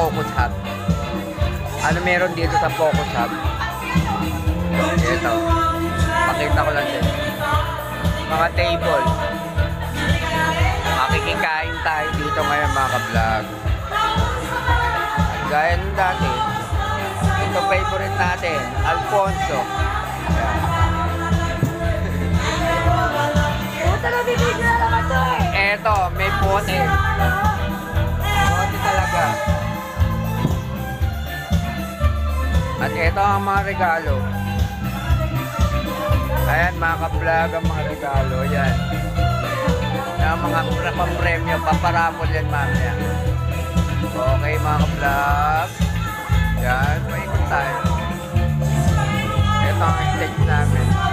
Focus Hub. Ano meron dito sa Focus Hub? Ito. Pakita ko lang din. Mga table. Makikikain tayo dito ngayon mga ka-vlog. Gaya ng dati. Ito favorite natin. Alfonso. Eto, may pote. Pote talaga. At ito ang mga regalo. Ayan mga ka-vlog ang mga regalo. Ayan. Ang mga pampremyo. Paparapol yan mamaya. Okay mga ka-vlog. Ayan. Paikot tayo. Ito ang stage namin.